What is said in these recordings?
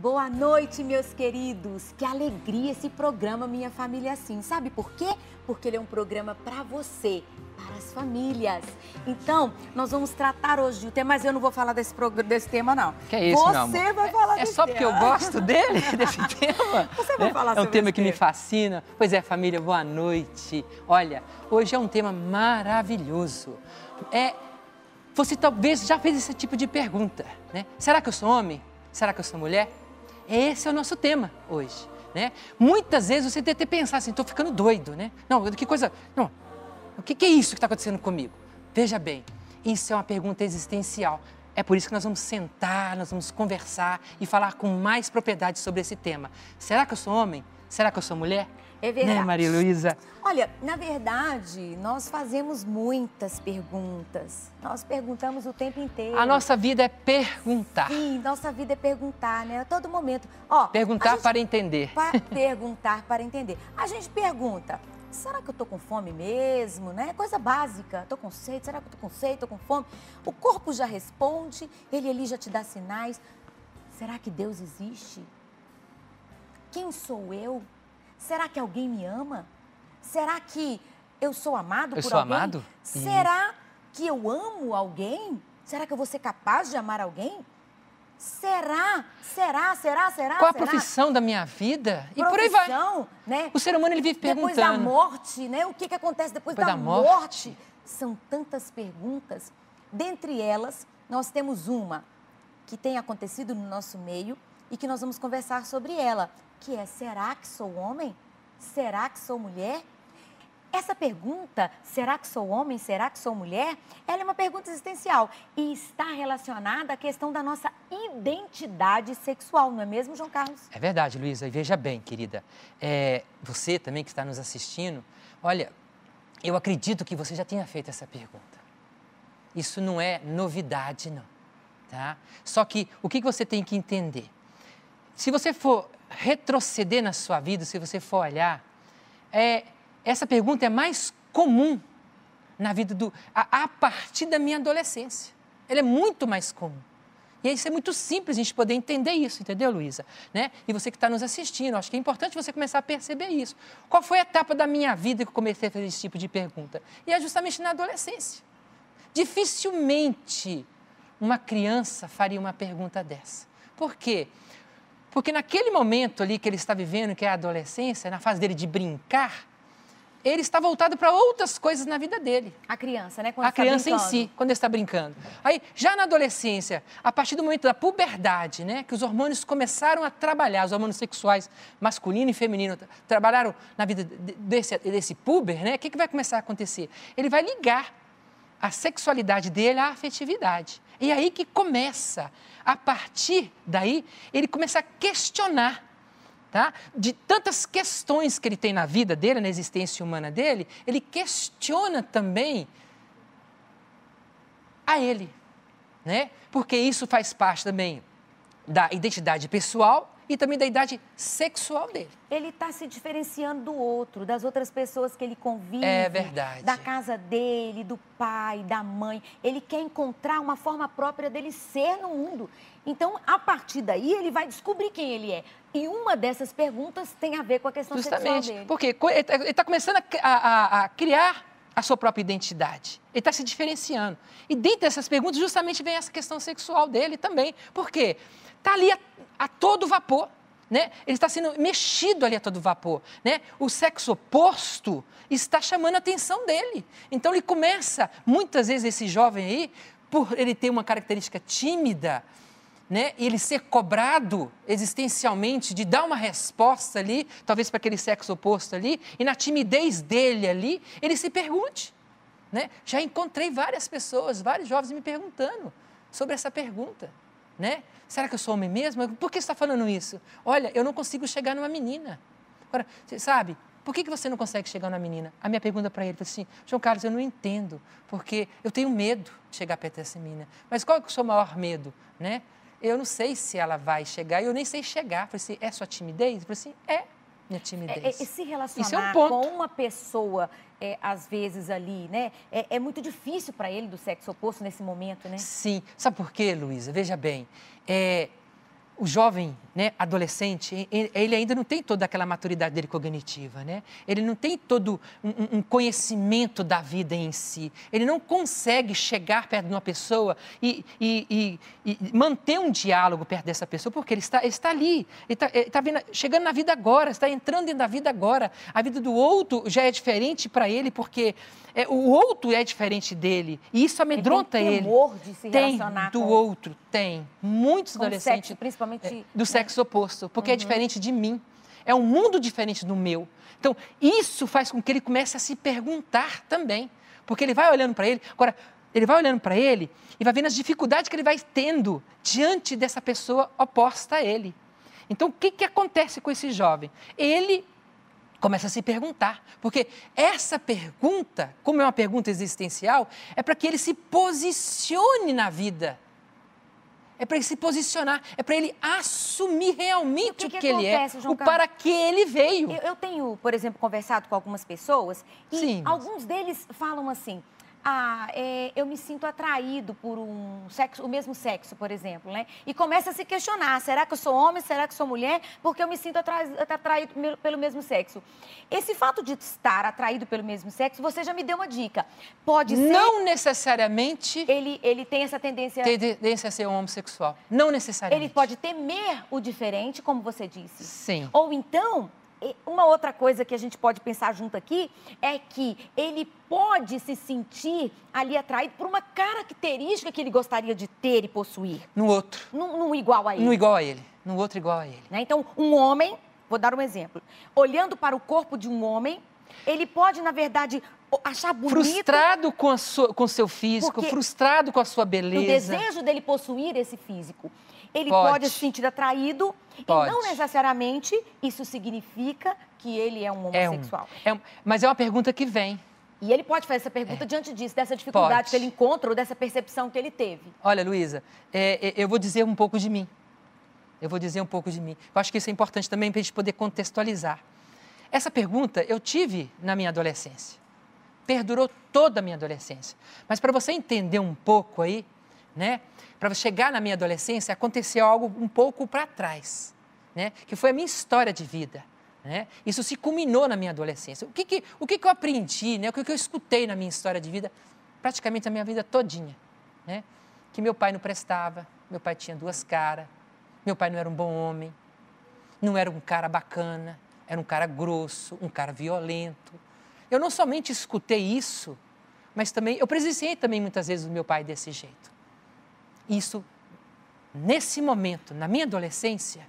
Boa noite, meus queridos. Que alegria esse programa Minha Família Assim. Sabe por quê? Porque ele é um programa para você, para as famílias. Então, nós vamos tratar hoje de um tema, mas eu não vou falar desse tema, não. Que é isso, meu amor? Você vai falar desse tema. É só porque eu gosto dele, desse tema? Você vai falar sobre É um tema que me fascina. Pois é, família, boa noite. Olha, hoje é um tema maravilhoso. Você talvez já fez esse tipo de pergunta, né? Será que eu sou homem? Será que eu sou mulher? Esse é o nosso tema hoje, né? Muitas vezes você deve ter pensado assim, estou ficando doido, né? Não, que coisa... Não, o que é isso que está acontecendo comigo? Veja bem, isso é uma pergunta existencial. É por isso que nós vamos sentar, nós vamos conversar e falar com mais propriedade sobre esse tema. Será que eu sou homem? Será que eu sou mulher? É verdade. Né, Maria Luísa? Olha, na verdade, nós fazemos muitas perguntas. Nós perguntamos o tempo inteiro. A nossa vida é perguntar. Sim, nossa vida é perguntar, né? A todo momento. Ó, perguntar para entender. Perguntar para entender. A gente pergunta, será que eu tô com fome mesmo, né? Coisa básica. Tô com sede, será que eu tô com sede, tô com fome? O corpo já responde, ele ali já te dá sinais. Será que Deus existe? Quem sou eu? Será que alguém me ama? Será que eu sou amado por alguém? Eu sou amado? Será que eu amo alguém? Será que eu vou ser capaz de amar alguém? Será? Qual a profissão da minha vida? E por aí vai. Né? O ser humano, ele vive perguntando. Depois da morte, né? O que acontece depois da morte? São tantas perguntas. Dentre elas, nós temos uma que tem acontecido no nosso meio e que nós vamos conversar sobre ela, que é, será que sou homem? Será que sou mulher? Essa pergunta, será que sou homem, será que sou mulher? Ela é uma pergunta existencial e está relacionada à questão da nossa identidade sexual, não é mesmo, João Carlos? É verdade, Luísa, e veja bem, querida, você também que está nos assistindo, olha, eu acredito que você já tenha feito essa pergunta. Isso não é novidade, não, tá? Só que o que você tem que entender? Se você for retroceder na sua vida, se você for olhar, essa pergunta é mais comum na vida a partir da minha adolescência. Ela é muito mais comum. E isso é muito simples a gente poder entender isso, entendeu, Luísa? Né? E você que está nos assistindo, acho que é importante você começar a perceber isso. Qual foi a etapa da minha vida que eu comecei a fazer esse tipo de pergunta? E é justamente na adolescência. Dificilmente uma criança faria uma pergunta dessa. Por quê? Porque naquele momento ali que ele está vivendo, que é a adolescência, na fase dele de brincar, ele está voltado para outras coisas na vida dele. A criança, né? A criança em si, quando ele está brincando. Aí, já na adolescência, a partir do momento da puberdade, né? Que os hormônios começaram a trabalhar, os hormônios sexuais masculino e feminino, trabalharam na vida desse puber, né? O que vai começar a acontecer? Ele vai ligar a sexualidade dele à afetividade. E aí que começa, a partir daí, ele começa a questionar, tá? De tantas questões que ele tem na vida dele, na existência humana dele, ele questiona também a ele, né? Porque isso faz parte também da identidade pessoal e também da idade sexual dele. Ele está se diferenciando do outro, das outras pessoas que ele convive. É verdade. Da casa dele, do pai, da mãe. Ele quer encontrar uma forma própria dele ser no mundo. Então, a partir daí, ele vai descobrir quem ele é. E uma dessas perguntas tem a ver com a questão sexual dele. Porque ele está começando a criar a sua própria identidade. Ele está se diferenciando. E dentro dessas perguntas, justamente vem essa questão sexual dele também. Por quê? Está ali a todo vapor, né? Ele está sendo mexido ali a todo vapor, né? O sexo oposto está chamando a atenção dele. Então, ele começa, muitas vezes, esse jovem aí, por ele ter uma característica tímida, né? E ele ser cobrado existencialmente de dar uma resposta ali, talvez para aquele sexo oposto ali, e na timidez dele ali, ele se pergunte, né? Já encontrei várias pessoas, vários jovens me perguntando sobre essa pergunta, né? Será que eu sou homem mesmo? Por que você está falando isso? Olha, eu não consigo chegar numa menina. Agora, você sabe, por que você não consegue chegar numa menina? A minha pergunta para ele foi assim, João Carlos, eu não entendo, porque eu tenho medo de chegar perto dessa menina. Mas qual é o seu maior medo, né? Eu não sei se ela vai chegar, eu nem sei chegar. Eu falei assim, é sua timidez? Eu falei assim, é minha timidez. Se relacionar Isso é um ponto. com uma pessoa, às vezes ali, né? É muito difícil para ele do sexo oposto nesse momento, né? Sim. Sabe por quê, Luísa? Veja bem, o jovem, né, adolescente, ele ainda não tem toda aquela maturidade dele cognitiva, né? Ele não tem todo um conhecimento da vida em si. Ele não consegue chegar perto de uma pessoa e manter um diálogo perto dessa pessoa, porque ele está ali, ele está chegando na vida agora, está entrando dentro da vida agora. A vida do outro já é diferente para ele, porque o outro é diferente dele. E isso amedronta ele. Tem temor de se relacionar do outro, tem. Muitos adolescentes... Sexo, principalmente... do sexo oposto, porque é diferente de mim. É um mundo diferente do meu. Então, isso faz com que ele comece a se perguntar também. Porque ele vai olhando para ele... Agora, ele vai olhando para ele e vai vendo as dificuldades que ele vai tendo diante dessa pessoa oposta a ele. Então, o que acontece com esse jovem? Ele começa a se perguntar, porque essa pergunta, como é uma pergunta existencial, é para que ele se posicione na vida. É para ele se posicionar, é para ele assumir realmente o que ele acontece, é, João o para que ele veio. Eu tenho, por exemplo, conversado com algumas pessoas e Sim, alguns deles falam assim, eu me sinto atraído por o mesmo sexo, por exemplo, né? E começa a se questionar, será que eu sou homem, será que eu sou mulher? Porque eu me sinto atraído pelo mesmo sexo. Esse fato de estar atraído pelo mesmo sexo, você já me deu uma dica. Pode ser... Não necessariamente... Ele tem essa tendência... Tendência a ser um homossexual. Não necessariamente. Ele pode temer o diferente, como você disse. Sim. Ou então... Uma outra coisa que a gente pode pensar junto aqui é que ele pode se sentir ali atraído por uma característica que ele gostaria de ter e possuir. No outro. Num igual a ele. No igual a ele. No outro igual a ele. Né? Então, um homem, vou dar um exemplo, olhando para o corpo de um homem, ele pode, na verdade, achar bonito... Frustrado com o seu físico, frustrado com a sua beleza. O desejo dele possuir esse físico. Ele pode se sentir atraído e não necessariamente isso significa que ele é um homossexual. Mas é uma pergunta que vem. E ele pode fazer essa pergunta diante disso, dessa dificuldade que ele encontra ou dessa percepção que ele teve. Olha, Luísa, eu vou dizer um pouco de mim. Eu acho que isso é importante também para a gente poder contextualizar. Essa pergunta eu tive na minha adolescência. Perdurou toda a minha adolescência. Mas para você entender um pouco aí, né? Para chegar na minha adolescência, aconteceu algo um pouco para trás, né? Que foi a minha história de vida, né? Isso se culminou na minha adolescência. O que eu aprendi, né? O que eu escutei na minha história de vida, praticamente a minha vida todinha, né? Que meu pai não prestava, meu pai tinha duas caras, meu pai não era um bom homem, não era um cara bacana, era um cara grosso, um cara violento. Eu não somente escutei isso, mas também, eu presenciei também muitas vezes o meu pai desse jeito. Isso, nesse momento, na minha adolescência,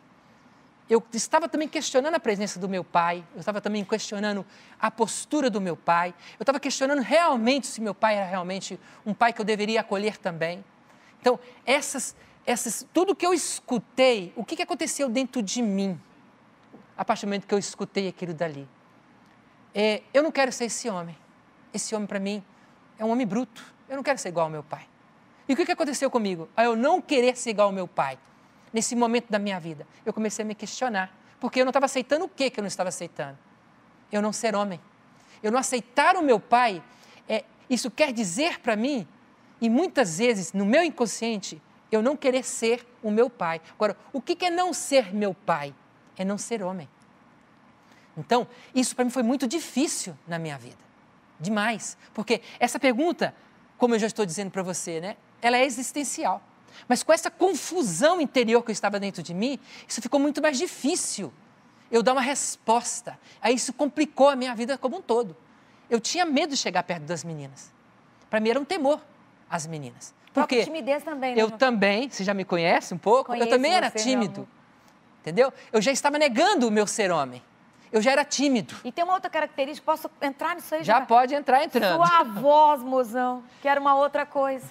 eu estava também questionando a presença do meu pai, eu estava também questionando a postura do meu pai, eu estava questionando realmente se meu pai era realmente um pai que eu deveria acolher também. Então, tudo que eu escutei, o que aconteceu dentro de mim, a partir do momento que eu escutei aquilo dali? Eu não quero ser esse homem. Esse homem, para mim, é um homem bruto. Eu não quero ser igual ao meu pai. E o que aconteceu comigo? Eu não querer ser igual ao meu pai, nesse momento da minha vida, eu comecei a me questionar, porque eu não estava aceitando o que eu não estava aceitando? Eu não ser homem. Eu não aceitar o meu pai, isso quer dizer para mim, e muitas vezes, no meu inconsciente, eu não querer ser o meu pai. Agora, o que é não ser meu pai? É não ser homem. Então, isso para mim foi muito difícil na minha vida. Demais. Porque essa pergunta, como eu já estou dizendo para você, né? Ela é existencial. Mas com essa confusão interior que estava dentro de mim, isso ficou muito mais difícil eu dar uma resposta. Aí isso complicou a minha vida como um todo. Eu tinha medo de chegar perto das meninas. Para mim era um temor as meninas. Porque timidez também, né? Eu também, você já me conhece um pouco, eu também era tímido. Entendeu? Eu já estava negando o meu ser homem. Eu já era tímido. E tem uma outra característica, posso entrar nisso aí? Já pode entrar entrando. Sua voz, mozão, que era uma outra coisa.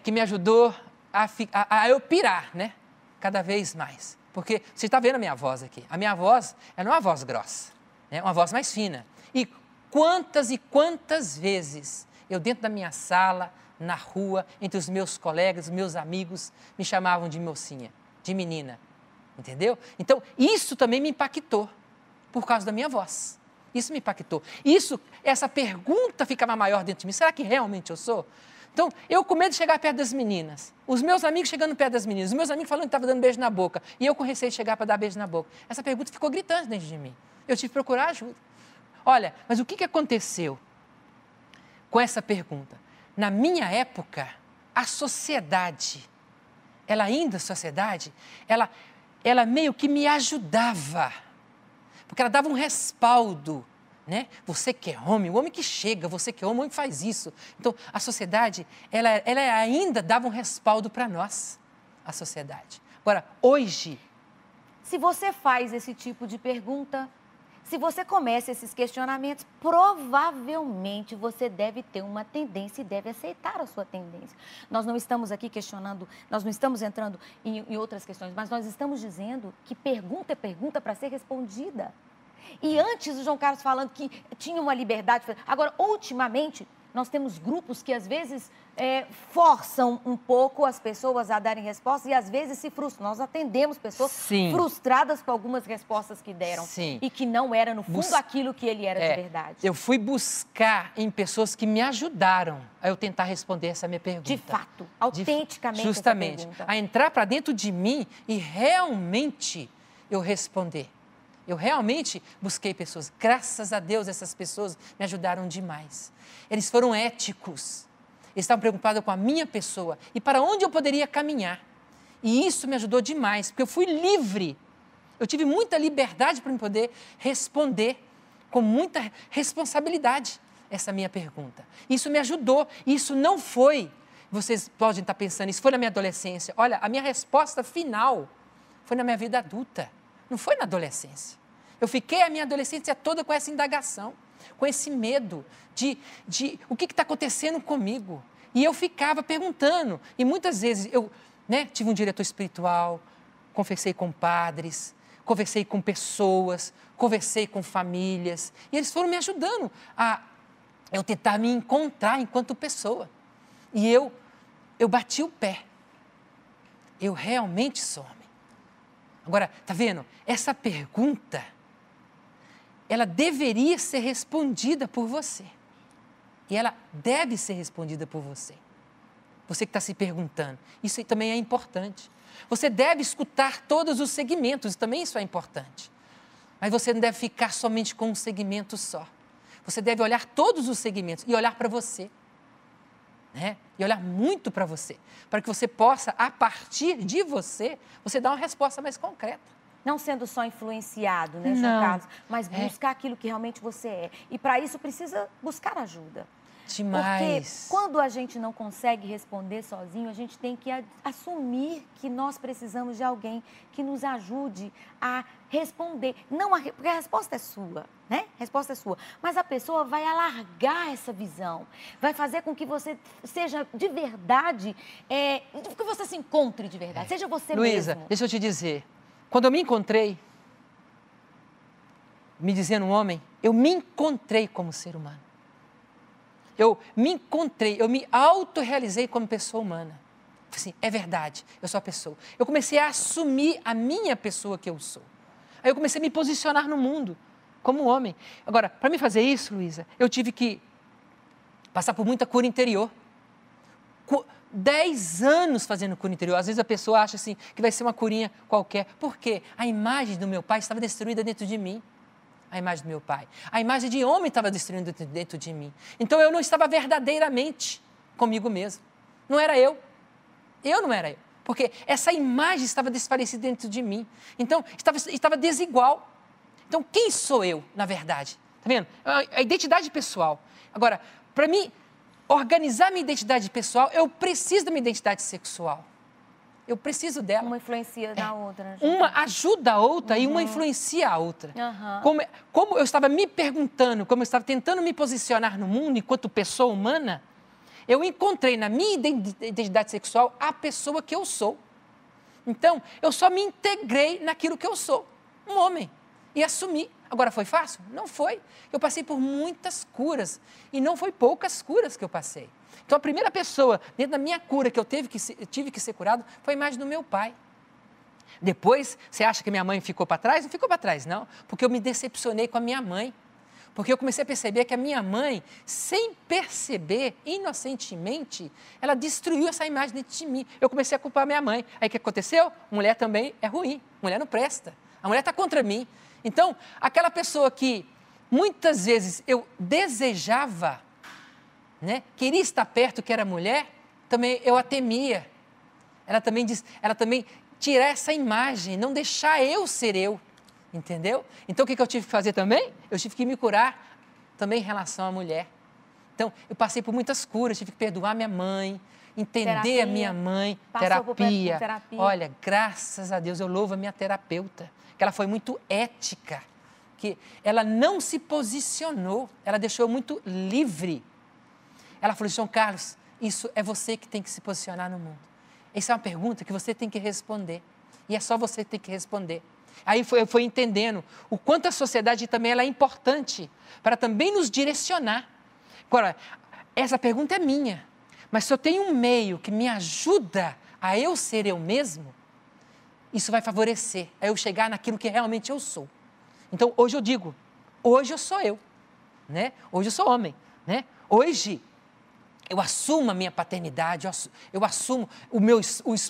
Que me ajudou a eu pirar, né? Cada vez mais. Porque você está vendo a minha voz aqui. A minha voz, ela não é uma voz grossa, né? É uma voz mais fina. E quantas vezes eu dentro da minha sala, na rua, entre os meus colegas, os meus amigos, me chamavam de mocinha, de menina. Entendeu? Então, isso também me impactou. Por causa da minha voz. Isso me impactou. Essa pergunta ficava maior dentro de mim. Será que realmente eu sou? Então, eu com medo de chegar perto das meninas, os meus amigos chegando perto das meninas, os meus amigos falando que estavam dando beijo na boca, e eu com receio de chegar para dar beijo na boca. Essa pergunta ficou gritando dentro de mim. Eu tive que procurar ajuda. Olha, mas o que aconteceu com essa pergunta? Na minha época, a sociedade, ela meio que me ajudava, porque ela dava um respaldo. Né? Você que é homem, o homem que chega, você que é homem, o homem faz isso. Então, a sociedade, ela ainda dava um respaldo para nós, a sociedade. Agora, hoje... Se você faz esse tipo de pergunta, se você começa esses questionamentos, provavelmente você deve ter uma tendência e deve aceitar a sua tendência. Nós não estamos aqui questionando, nós não estamos entrando em outras questões, mas nós estamos dizendo que pergunta é pergunta para ser respondida. E antes o João Carlos falando que tinha uma liberdade. Agora, ultimamente, nós temos grupos que às vezes forçam um pouco as pessoas a darem respostas e às vezes se frustram. Nós atendemos pessoas frustradas com algumas respostas que deram. Sim. E que não era, no fundo, aquilo que ele era de verdade. Eu fui buscar em pessoas que me ajudaram a eu tentar responder essa minha pergunta. De fato, autenticamente. Justamente. Essa pergunta. A entrar para dentro de mim e realmente eu responder. Eu realmente busquei pessoas. Graças a Deus, essas pessoas me ajudaram demais. Eles foram éticos. Eles estavam preocupados com a minha pessoa e para onde eu poderia caminhar. E isso me ajudou demais, porque eu fui livre. Eu tive muita liberdade para me poder responder com muita responsabilidade essa minha pergunta. Isso me ajudou. Isso não foi, vocês podem estar pensando, isso foi na minha adolescência. Olha, a minha resposta final foi na minha vida adulta. Não foi na adolescência. Eu fiquei a minha adolescência toda com essa indagação, com esse medo de o que está acontecendo comigo. E eu ficava perguntando. E muitas vezes eu tive um diretor espiritual, conversei com padres, conversei com pessoas, conversei com famílias. E eles foram me ajudando a eu tentar me encontrar enquanto pessoa. E eu bati o pé. Eu realmente sou homem. Agora, tá vendo? Essa pergunta, ela deveria ser respondida por você. E ela deve ser respondida por você. Você que está se perguntando. Isso também é importante. Você deve escutar todos os segmentos, também isso é importante. Mas você não deve ficar somente com um segmento só. Você deve olhar todos os segmentos e olhar para você. Né? E olhar muito para você, para que você possa, a partir de você dar uma resposta mais concreta. Não sendo só influenciado, né, João Carlos? Mas buscar aquilo que realmente você é. E para isso precisa buscar ajuda. Demais. Porque quando a gente não consegue responder sozinho, a gente tem que assumir que nós precisamos de alguém que nos ajude a responder. Porque a resposta é sua, né? A resposta é sua. Mas a pessoa vai alargar essa visão, vai fazer com que você seja de verdade, que você se encontre de verdade, seja você Luísa, mesmo. deixa eu te dizer, quando eu me encontrei, me dizendo um homem, eu me encontrei como ser humano. Eu me encontrei, eu me autorrealizei como pessoa humana. Assim, é verdade, eu sou a pessoa. Eu comecei a assumir a minha pessoa que eu sou. Aí eu comecei a me posicionar no mundo como homem. Agora, para me fazer isso, Luísa, eu tive que passar por muita cura interior. 10 anos fazendo cura interior. Às vezes a pessoa acha assim, que vai ser uma curinha qualquer. Por quê? A imagem do meu pai estava destruída dentro de mim. A imagem do meu pai. A imagem de homem estava destruindo dentro de mim. Então, eu não estava verdadeiramente comigo mesmo. Não era eu. Eu não era eu. Porque essa imagem estava desfalecida dentro de mim. Então, estava desigual. Então, quem sou eu, na verdade? Está vendo? A identidade pessoal. Agora, para mim organizar minha identidade pessoal, eu preciso da minha identidade sexual. Eu preciso dela. Uma influencia na outra. Né? Uma ajuda a outra e uma influencia a outra. Como eu estava me perguntando, como eu estava tentando me posicionar no mundo enquanto pessoa humana, eu encontrei na minha identidade sexual a pessoa que eu sou. Então, eu só me integrei naquilo que eu sou, um homem, e assumi. Agora, foi fácil? Não foi. Eu passei por muitas curas e não foi poucas curas que eu passei. Então, a primeira pessoa, dentro da minha cura, que eu tive que ser curado, foi a imagem do meu pai. Depois, você acha que minha mãe ficou para trás? Não ficou para trás, não. Porque eu me decepcionei com a minha mãe. Porque eu comecei a perceber que a minha mãe, sem perceber, inocentemente, ela destruiu essa imagem dentro de mim. Eu comecei a culpar a minha mãe. Aí o que aconteceu? Mulher também é ruim, mulher não presta. A mulher está contra mim. Então, aquela pessoa que muitas vezes eu desejava, né, queria estar perto, que era mulher, também eu a temia. Ela também tirar essa imagem, não deixar eu ser eu. Entendeu? Então, o que eu tive que fazer também? Eu tive que me curar também em relação à mulher. Então, eu passei por muitas curas, tive que perdoar minha mãe, entender terapia. A minha mãe, terapia. Olha, graças a Deus, eu louvo a minha terapeuta, que ela foi muito ética, que ela não se posicionou, ela deixou eu muito livre. Ela falou, João Carlos, isso é você que tem que se posicionar no mundo. Essa é uma pergunta que você tem que responder, e é só você que tem que responder. Aí eu fui entendendo o quanto a sociedade também ela é importante para também nos direcionar. Agora, essa pergunta é minha, mas se eu tenho um meio que me ajuda a eu ser eu mesmo, isso vai favorecer a eu chegar naquilo que realmente eu sou. Então, hoje eu digo, hoje eu sou eu, né? Hoje eu sou homem, né? Hoje eu assumo a minha paternidade, eu assumo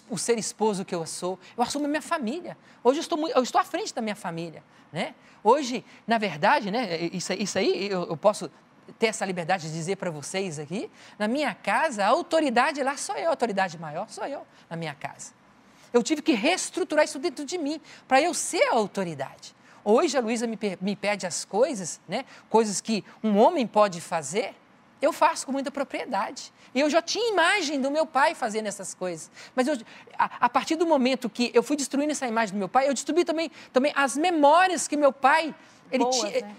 o ser esposo que eu sou, eu assumo a minha família. Hoje eu estou à frente da minha família, né? Hoje, na verdade, né, isso aí eu posso ter essa liberdade de dizer para vocês aqui, na minha casa, a autoridade lá sou eu, a autoridade maior sou eu na minha casa. Eu tive que reestruturar isso dentro de mim, para eu ser a autoridade. Hoje a Luísa me pede as coisas, né, coisas que um homem pode fazer, eu faço com muita propriedade. E eu já tinha imagem do meu pai fazendo essas coisas. Mas a partir do momento que eu fui destruindo essa imagem do meu pai, eu destruí também as memórias que meu pai...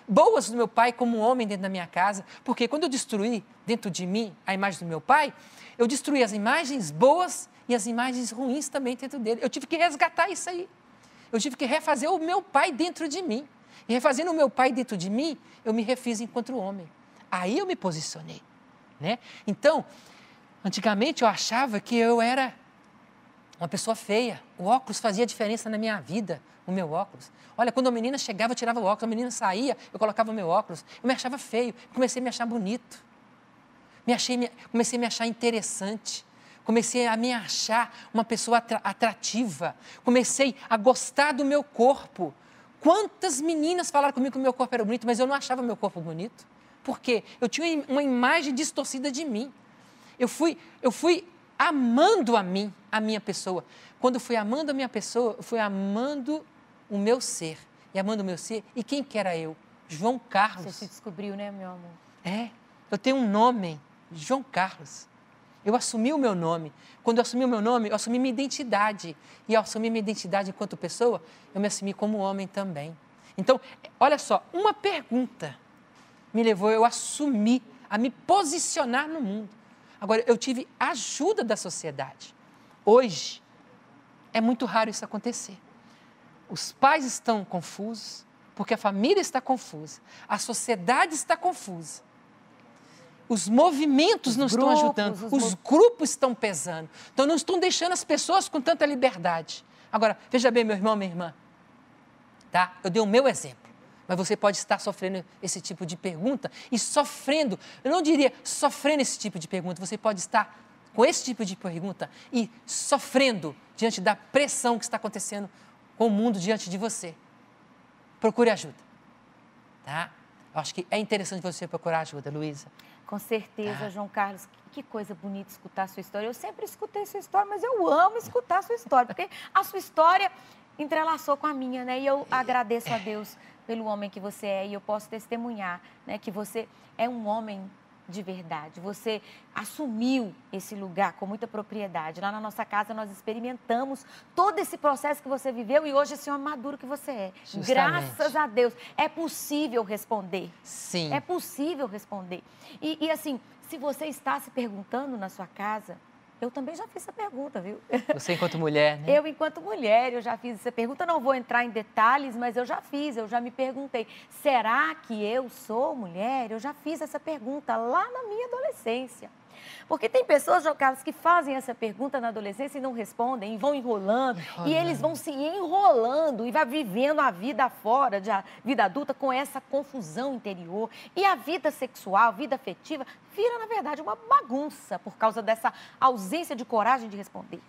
boas do meu pai como homem dentro da minha casa. Porque quando eu destruí dentro de mim a imagem do meu pai, eu destruí as imagens boas e as imagens ruins também dentro dele. Eu tive que resgatar isso aí. Eu tive que refazer o meu pai dentro de mim. E refazendo o meu pai dentro de mim, eu me refiz enquanto homem. Aí eu me posicionei, né? Então, antigamente eu achava que eu era uma pessoa feia. O óculos fazia diferença na minha vida, o meu óculos. Olha, quando a menina chegava, eu tirava o óculos, a menina saía, eu colocava o meu óculos. Eu me achava feio, comecei a me achar bonito. Comecei a me achar interessante. Comecei a me achar uma pessoa atrativa. Comecei a gostar do meu corpo. Quantas meninas falaram comigo que o meu corpo era bonito, mas eu não achava meu corpo bonito. Por quê? Eu tinha uma imagem distorcida de mim. Eu fui amando a minha pessoa. Quando eu fui amando a minha pessoa, eu fui amando o meu ser. E amando o meu ser, e quem que era eu? João Carlos. Você se descobriu, né, meu amor? É, eu tenho um nome, João Carlos. Eu assumi o meu nome. Quando eu assumi o meu nome, eu assumi minha identidade. E ao assumir minha identidade enquanto pessoa, eu me assumi como homem também. Então, olha só, uma pergunta me levou eu a assumir, a me posicionar no mundo. Agora, eu tive ajuda da sociedade. Hoje, é muito raro isso acontecer. Os pais estão confusos, porque a família está confusa, a sociedade está confusa. Os movimentos não estão ajudando, os grupos estão pesando. Então, não estão deixando as pessoas com tanta liberdade. Agora, veja bem, meu irmão, minha irmã, tá? Eu dei o meu exemplo. Mas você pode estar sofrendo esse tipo de pergunta e sofrendo, eu não diria sofrendo esse tipo de pergunta, você pode estar com esse tipo de pergunta e sofrendo diante da pressão que está acontecendo com o mundo diante de você. Procure ajuda, tá? Eu acho que é interessante você procurar ajuda, Luísa. Com certeza, João Carlos, que coisa bonita escutar a sua história. Eu sempre escutei sua história, mas eu amo escutar a sua história, porque a sua história entrelaçou com a minha, né? E eu agradeço a Deus pelo homem que você é, e eu posso testemunhar, né, que você é um homem de verdade. Você assumiu esse lugar com muita propriedade. Lá na nossa casa nós experimentamos todo esse processo que você viveu e hoje esse homem maduro que você é. Justamente. Graças a Deus. É possível responder. Sim. É possível responder. E assim, se você está se perguntando na sua casa, eu também já fiz essa pergunta, viu? Você enquanto mulher, né? Eu enquanto mulher, eu já fiz essa pergunta. Não vou entrar em detalhes, mas eu já me perguntei. Será que eu sou mulher? Eu já fiz essa pergunta lá na minha adolescência. Porque tem pessoas, João Carlos, que fazem essa pergunta na adolescência e não respondem, e vão enrolando. E eles vão se enrolando e vai vivendo a vida fora, a vida adulta, com essa confusão interior. E a vida sexual, a vida afetiva, vira, na verdade, uma bagunça por causa dessa ausência de coragem de responder.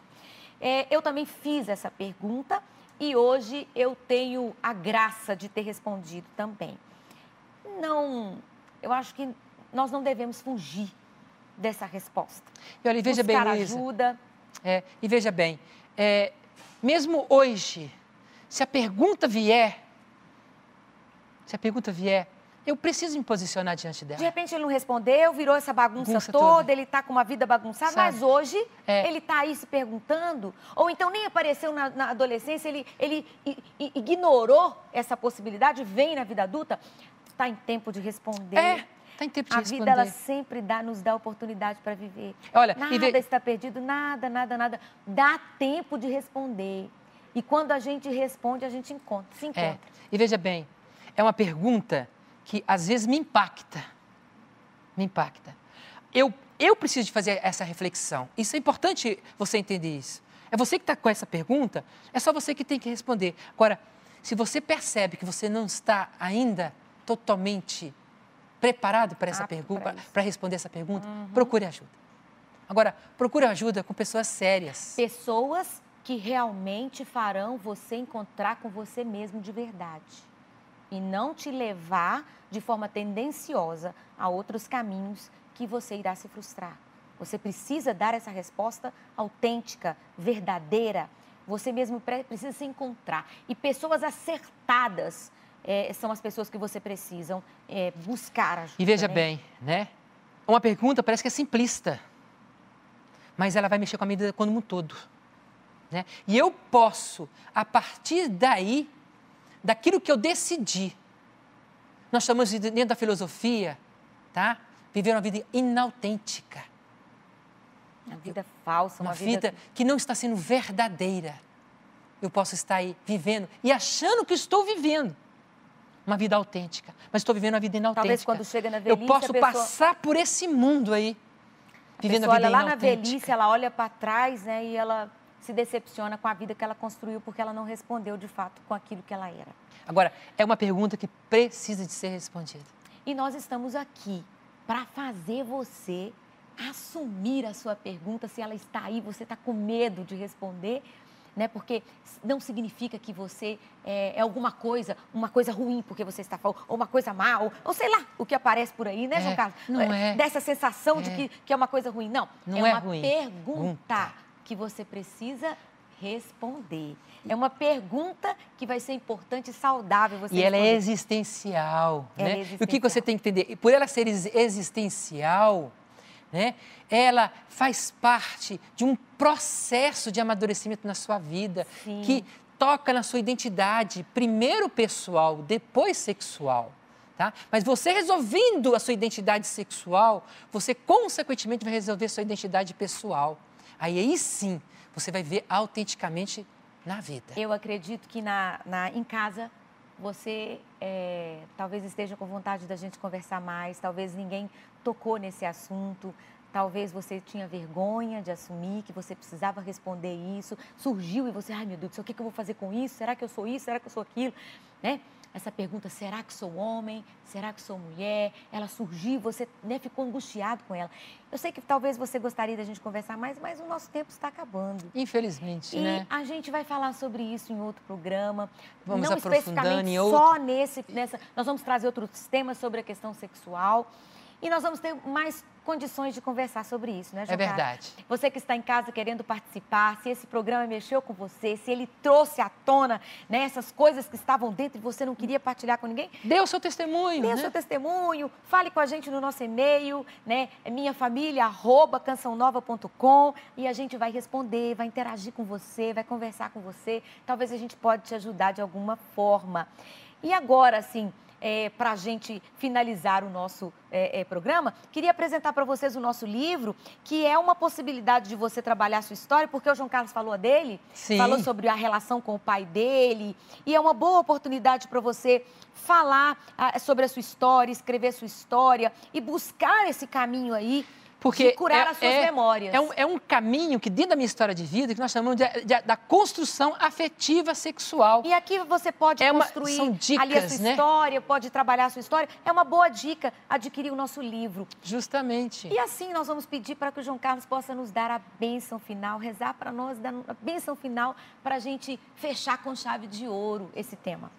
Eu também fiz essa pergunta e hoje eu tenho a graça de ter respondido também. Eu acho que nós não devemos fugir dessa resposta. E olha, veja bem, Luísa, ajuda. E veja bem, mesmo hoje, se a pergunta vier, eu preciso me posicionar diante dela. De repente ele não respondeu, virou essa bagunça toda, ele está com uma vida bagunçada, mas hoje ele está aí se perguntando, ou então nem apareceu na adolescência, ele ignorou essa possibilidade, vem na vida adulta, está em tempo de responder. Está em tempo de responder. A vida, ela sempre nos dá oportunidade para viver. Olha, nada está perdido, nada. Dá tempo de responder. E quando a gente responde, a gente se encontra. E veja bem, é uma pergunta que às vezes me impacta. Eu preciso de fazer essa reflexão. Isso é importante você entender isso. É você que está com essa pergunta, é só você que tem que responder. Agora, se você percebe que você não está ainda totalmente preparado para essa pergunta, para responder essa pergunta, procure ajuda. Agora, procure ajuda com pessoas sérias. Pessoas que realmente farão você encontrar com você mesmo de verdade. E não te levar de forma tendenciosa a outros caminhos que você irá se frustrar. Você precisa dar essa resposta autêntica, verdadeira. Você mesmo precisa se encontrar. E pessoas acertadas são as pessoas que você precisa buscar ajuda. E veja bem, né? Uma pergunta parece que é simplista, mas ela vai mexer com a minha vida como um todo. Né? E eu posso, a partir daí, daquilo que eu decidi, nós chamamos de, dentro da filosofia, tá? Viver uma vida inautêntica. Uma vida falsa. Uma vida que não está sendo verdadeira. Eu posso estar aí vivendo e achando que estou vivendo uma vida autêntica, mas estou vivendo uma vida inautêntica. Talvez quando chega na velhice, eu posso passar por esse mundo aí, vivendo a vida inautêntica. Olha lá na velhice, ela olha para trás, né, e ela se decepciona com a vida que ela construiu porque ela não respondeu de fato com aquilo que ela era. Agora, é uma pergunta que precisa de ser respondida. E nós estamos aqui para fazer você assumir a sua pergunta, se ela está aí, você está com medo de responder, né? Porque não significa que você é alguma coisa, uma coisa ruim porque você está falando, ou uma coisa má, ou sei lá, o que aparece por aí, né, João Carlos? Não é. Dessa sensação de que é uma coisa ruim. Não, não é uma ruim. Pergunta que você precisa responder. É uma pergunta que vai ser importante e saudável você responder. E ela é existencial, né? É existencial. E o que você tem que entender? Por ela ser existencial, né? Ela faz parte de um processo de amadurecimento na sua vida. Sim. Que toca na sua identidade, primeiro pessoal, depois sexual. Tá? Mas você resolvendo a sua identidade sexual, você consequentemente vai resolver a sua identidade pessoal. Aí sim, você vai ver autenticamente na vida. Eu acredito que em casa você talvez esteja com vontade da gente conversar mais, talvez ninguém tocou nesse assunto, talvez você tinha vergonha de assumir que você precisava responder isso, surgiu e você, ai meu Deus do céu, o que eu vou fazer com isso? Será que eu sou isso? Será que eu sou aquilo? Né? Essa pergunta, será que sou homem? Será que sou mulher? Ela surgiu, você ficou angustiado com ela. Eu sei que talvez você gostaria da gente conversar mais, mas o nosso tempo está acabando. Infelizmente, né? E a gente vai falar sobre isso em outro programa. Vamos não aprofundando em outro. Só nessa. Nós vamos trazer outros temas sobre a questão sexual. E nós vamos ter mais condições de conversar sobre isso, né, João Carlos? É verdade. Você que está em casa querendo participar, se esse programa mexeu com você, se ele trouxe à tona, né, essas coisas que estavam dentro e você não queria partilhar com ninguém. Dê o seu testemunho. Dê o seu testemunho, fale com a gente no nosso e-mail, né, minhafamilia@cançãonova.com, e a gente vai responder, vai interagir com você, vai conversar com você. Talvez a gente pode te ajudar de alguma forma. E agora, assim, para a gente finalizar o nosso programa, queria apresentar para vocês o nosso livro, que é uma possibilidade de você trabalhar a sua história, porque o João Carlos falou dele, Sim. Falou sobre a relação com o pai dele, e é uma boa oportunidade para você falar sobre a sua história, escrever a sua história e buscar esse caminho aí Porque de curar as suas memórias. É um caminho que, dentro da minha história de vida, que nós chamamos da construção afetiva sexual. E aqui você pode construir são dicas, ali a sua história, pode trabalhar a sua história. É uma boa dica adquirir o nosso livro. Justamente. E assim nós vamos pedir para que o João Carlos possa nos dar a bênção final, rezar para nós, dar a bênção final para a gente fechar com chave de ouro esse tema.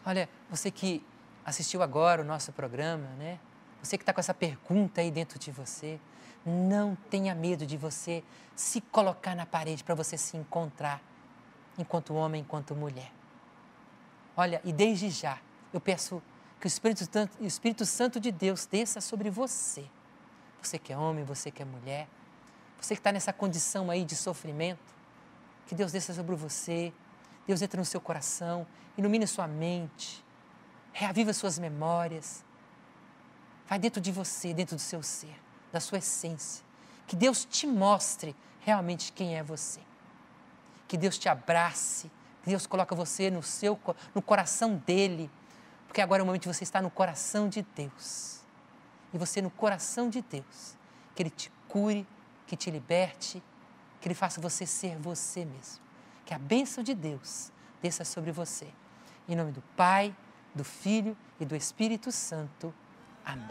Olha, você que assistiu agora o nosso programa, né? Você que está com essa pergunta aí dentro de você, não tenha medo de você se colocar na parede para você se encontrar enquanto homem, enquanto mulher. Olha, e desde já, eu peço que o Espírito Santo de Deus desça sobre você. Você que é homem, você que é mulher, você que está nessa condição aí de sofrimento, que Deus desça sobre você, Deus entra no seu coração, ilumine sua mente, reaviva suas memórias, vai dentro de você, dentro do seu ser, da sua essência. Que Deus te mostre realmente quem é você. Que Deus te abrace, que Deus coloque você no coração dEle, porque agora é o momento de você estar no coração de Deus. E você no coração de Deus, que Ele te cure, que te liberte, que Ele faça você ser você mesmo. Que a bênção de Deus desça sobre você. Em nome do Pai, do Filho e do Espírito Santo. Amém.